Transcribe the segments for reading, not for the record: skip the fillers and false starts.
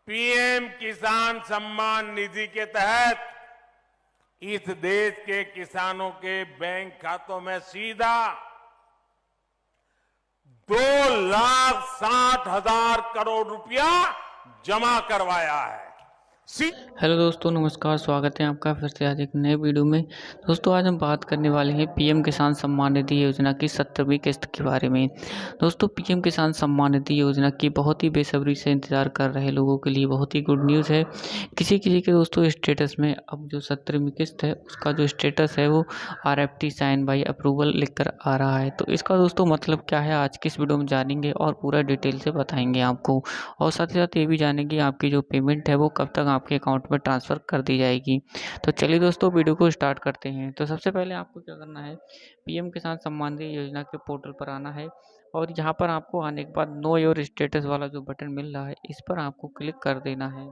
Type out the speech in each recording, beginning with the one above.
PM किसान सम्मान निधि के तहत इस देश के किसानों के बैंक खातों में सीधा 2,60,000 करोड़ रुपया जमा करवाया है। हेलो दोस्तों, नमस्कार। स्वागत है आपका फिर से आज एक नए वीडियो में। दोस्तों, आज हम बात करने वाले हैं पीएम किसान सम्मान निधि योजना की 17वीं किस्त के बारे में। दोस्तों, पीएम किसान सम्मान निधि योजना की बहुत ही बेसब्री से इंतज़ार कर रहे लोगों के लिए बहुत ही गुड न्यूज़ है। किसी किसी के दोस्तों स्टेटस में अब जो 17वीं किस्त है उसका जो स्टेटस है वो RFT साइन बाई अप्रूवल लिखकर आ रहा है। तो इसका दोस्तों मतलब क्या है, आज की इस वीडियो में जानेंगे और पूरा डिटेल से बताएंगे आपको। और साथ ही साथ ये भी जानेंगे आपकी जो पेमेंट है वो कब तक आपके अकाउंट में ट्रांसफ़र कर दी जाएगी। तो चलिए दोस्तों, वीडियो को स्टार्ट करते हैं। तो सबसे पहले आपको क्या करना है, पीएम किसान सम्मान निधि योजना के पोर्टल पर आना है और यहाँ पर आपको आने के बाद नो योर स्टेटस वाला जो बटन मिल रहा है इस पर आपको क्लिक कर देना है।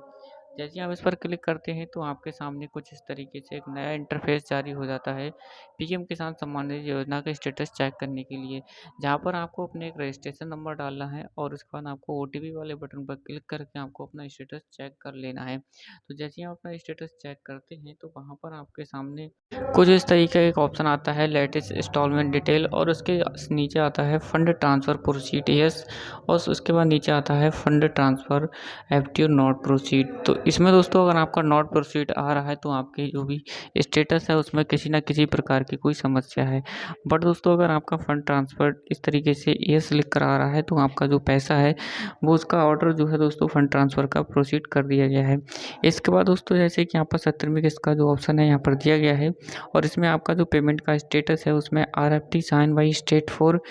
जैसे ही आप इस पर क्लिक करते हैं तो आपके सामने कुछ इस तरीके से एक नया इंटरफेस जारी हो जाता है पीएम किसान सम्मान निधि योजना का स्टेटस चेक करने के लिए, जहाँ पर आपको अपने एक रजिस्ट्रेशन नंबर डालना है और उसके बाद आपको OTP वाले बटन पर क्लिक करके आपको अपना स्टेटस चेक कर लेना है। तो जैसे ही आप अपना स्टेटस चेक करते हैं तो वहाँ पर आपके सामने कुछ इस तरीके का एक ऑप्शन आता है लेटेस्ट इंस्टॉलमेंट डिटेल, और उसके नीचे आता है फंड ट्रांसफ़र प्रोसीड यस, और उसके बाद नीचे आता है fund transfer FT not proceed. तो इसमें दोस्तों अगर आपका नॉट प्रोसीड आ रहा है तो आपकी जो भी स्टेटस है उसमें किसी ना किसी प्रकार की कोई समस्या है। बट दोस्तों अगर आपका फंड ट्रांसफ़र इस तरीके से यस लिख कर आ रहा है तो आपका जो पैसा है वो उसका ऑर्डर जो है दोस्तों फंड ट्रांसफ़र का प्रोसीड कर दिया गया है। इसके बाद दोस्तों जैसे कि यहाँ पर 17वीं किस्त का जो ऑप्शन है यहाँ पर दिया गया है और इसमें आपका जो पेमेंट का स्टेटस है उसमें RFT sign by state for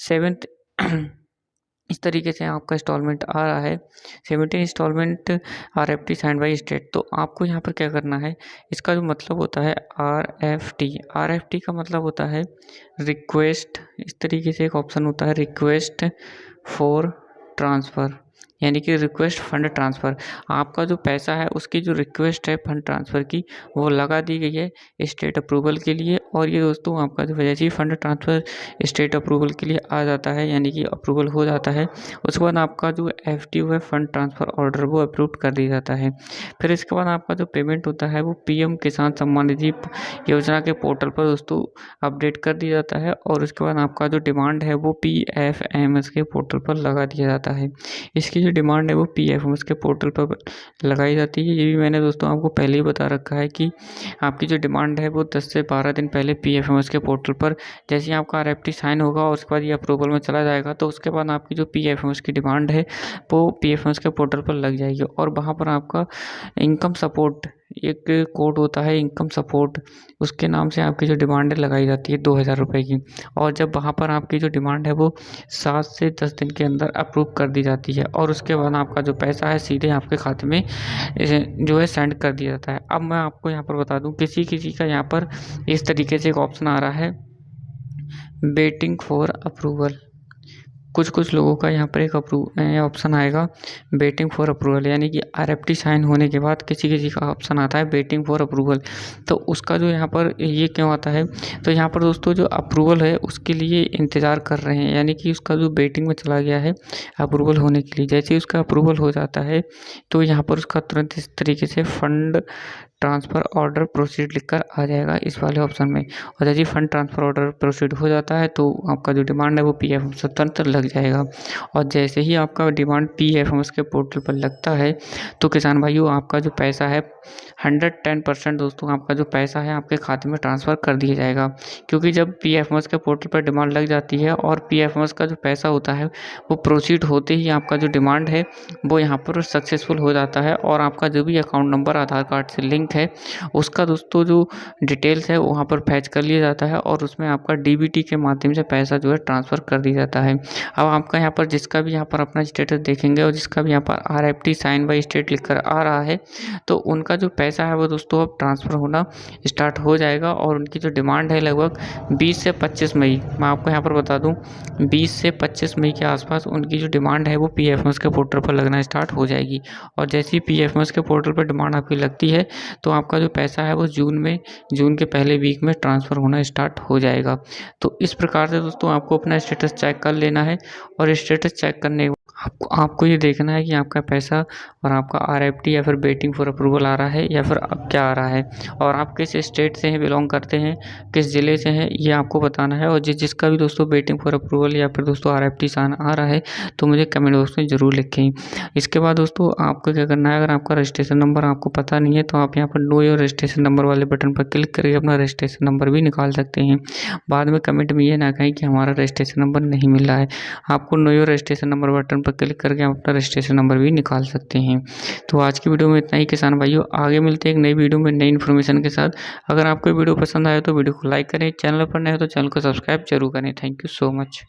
7th इस तरीके से आपका इंस्टॉलमेंट आ रहा है 17 instalment RFT sign by state. तो आपको यहाँ पर क्या करना है, इसका जो मतलब होता है RFT का मतलब होता है रिक्वेस्ट। इस तरीके से एक ऑप्शन होता है रिक्वेस्ट फॉर ट्रांसफ़र, यानी कि रिक्वेस्ट फंड ट्रांसफ़र। आपका जो पैसा है उसकी जो रिक्वेस्ट है फंड ट्रांसफ़र की वो लगा दी गई है स्टेट अप्रूवल के लिए, और ये दोस्तों आपका जो जैसे ही फंड ट्रांसफ़र स्टेट अप्रूवल के लिए आ जाता है यानी कि अप्रूवल हो जाता है उसके बाद आपका जो FT है फंड ट्रांसफ़र ऑर्डर वो अप्रूव कर दिया जाता है। फिर इसके बाद आपका जो पेमेंट होता है वो पीएम किसान सम्मान निधि योजना के पोर्टल पर दोस्तों अपडेट कर दिया जाता है और उसके बाद आपका जो डिमांड है वो PFMS के पोर्टल पर लगा दिया जाता है। इसकी जो डिमांड है वो PFMS के पोर्टल पर लगाई जाती है। ये भी मैंने दोस्तों आपको पहले ही बता रखा है कि आपकी जो डिमांड है वो 10 से 12 दिन पहले PFMS के पोर्टल पर जैसे ही आपका RFT साइन होगा और उसके बाद ये अप्रूवल में चला जाएगा तो उसके बाद आपकी जो PFMS की डिमांड है वो PFMS के पोर्टल पर लग जाएगी और वहाँ पर आपका इनकम सपोर्ट एक कोड होता है इनकम सपोर्ट, उसके नाम से आपकी जो डिमांड है लगाई जाती है 2,000 रुपये की, और जब वहाँ पर आपकी जो डिमांड है वो 7 से 10 दिन के अंदर अप्रूव कर दी जाती है और उसके बाद आपका जो पैसा है सीधे आपके खाते में जो है सेंड कर दिया जाता है। अब मैं आपको यहाँ पर बता दूँ किसी किसी का यहाँ पर इस तरीके से एक ऑप्शन आ रहा है वेटिंग फॉर अप्रूवल। कुछ लोगों का यहाँ पर एक ऑप्शन आएगा वेटिंग फॉर अप्रूवल, यानी कि RFT साइन होने के बाद किसी किसी का ऑप्शन आता है वेटिंग फॉर अप्रूवल। तो उसका जो यहाँ पर ये क्यों आता है, तो यहाँ पर दोस्तों जो अप्रूवल है उसके लिए इंतज़ार कर रहे हैं, यानी कि उसका जो वेटिंग में चला गया है अप्रूवल होने के लिए। जैसे ही उसका अप्रूवल हो जाता है तो यहाँ पर उसका तुरंत इस तरीके से फंड ट्रांसफ़र ऑर्डर प्रोसीड लिखकर आ जाएगा इस वाले ऑप्शन में, और जैसे ही फंड ट्रांसफ़र ऑर्डर प्रोसीड हो जाता है तो आपका जो डिमांड है वो PFMS तुरंत लग जाएगा। और जैसे ही आपका डिमांड PFMS के पोर्टल पर लगता है तो किसान भाइयों आपका जो पैसा है 110% दोस्तों आपका जो पैसा है आपके खाते में ट्रांसफ़र कर दिया जाएगा, क्योंकि जब PFMS के पोर्टल पर डिमांड लग जाती है और PFMS का जो पैसा होता है वो प्रोसीड होते ही आपका जो डिमांड है वो यहाँ पर सक्सेसफुल हो जाता है और आपका जो भी अकाउंट नंबर आधार कार्ड से लिंक है उसका दोस्तों जो डिटेल्स है वहाँ पर फैच कर लिया जाता है और उसमें आपका DBT के माध्यम से पैसा जो है ट्रांसफ़र कर दिया जाता है। अब आपका यहाँ पर जिसका भी यहाँ पर अपना स्टेटस देखेंगे और जिसका भी यहाँ पर RFT साइन बाई स्टेट लिखकर आ रहा है तो उनका जो पैसा है वो दोस्तों अब ट्रांसफ़र होना स्टार्ट हो जाएगा और उनकी जो डिमांड है लगभग 20 से 25 मई, मैं आपको यहाँ पर बता दूँ 20 से 25 मई के आसपास उनकी जो डिमांड है वो PFMS के पोर्टल पर लगना स्टार्ट हो जाएगी। और जैसे ही PFMS के पोर्टल पर डिमांड आपकी लगती है तो आपका जो पैसा है वो जून के पहले वीक में ट्रांसफ़र होना स्टार्ट हो जाएगा। तो इस प्रकार से दोस्तों आपको अपना स्टेटस चेक कर लेना है और स्टेटस चेक करने आपको ये देखना है कि आपका पैसा और आपका आरएफटी या फिर वेटिंग फॉर अप्रूवल आ रहा है या फिर क्या आ रहा है, और आप किस स्टेट से हैं, बिलोंग करते हैं, किस ज़िले से हैं, ये आपको बताना है। और जिसका भी दोस्तों वेटिंग फॉर अप्रूवल या फिर दोस्तों आरएफटी साइन आ रहा है तो मुझे कमेंट बॉक्स में ज़रूर लिखें। इसके बाद दोस्तों आपको क्या करना है, अगर आपका रजिस्ट्रेशन नंबर आपको पता नहीं है तो आप यहाँ पर नो योर रजिस्ट्रेशन नंबर वाले बटन पर क्लिक करके अपना रजिस्ट्रेशन नंबर भी निकाल सकते हैं। बाद में कमेंट में ये ना कहें कि हमारा रजिस्ट्रेशन नंबर नहीं मिल रहा है। आपको know your registration number button पर क्लिक करके आप अपना रजिस्ट्रेशन नंबर भी निकाल सकते हैं। तो आज की वीडियो में इतना ही किसान भाइयों, आगे मिलते हैं एक नई वीडियो में नई इन्फॉर्मेशन के साथ। अगर आपको वीडियो पसंद आए तो वीडियो को लाइक करें, चैनल पर नए हो तो चैनल को सब्सक्राइब जरूर करें। Thank you so much.